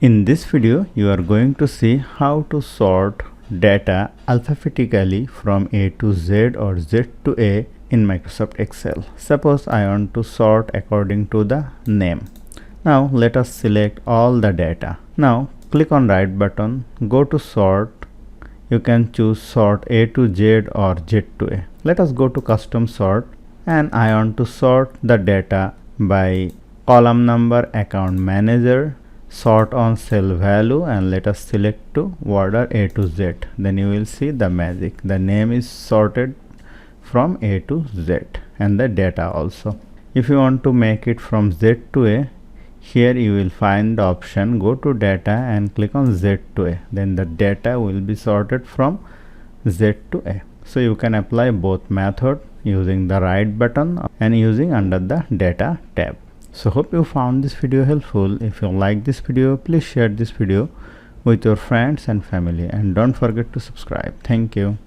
In this video, you are going to see how to sort data alphabetically from A to Z or Z to A in Microsoft Excel. Suppose I want to sort according to the name. Now let us select all the data. Now click on right button, go to sort. You can choose sort A to Z or Z to A. Let us go to custom sort, and I want to sort the data by column number, account manager, sort on cell value, and let us select to order A to Z. Then you will see the magic. The name is sorted from A to Z and the data also. If you want to make it from Z to A, here you will find the option go to data and click on Z to A. Then the data will be sorted from Z to A. So you can apply both method using the right button and using under the data tab. So hope you found this video helpful. If you like this video, please share this video with your friends and family, and don't forget to subscribe. Thank you.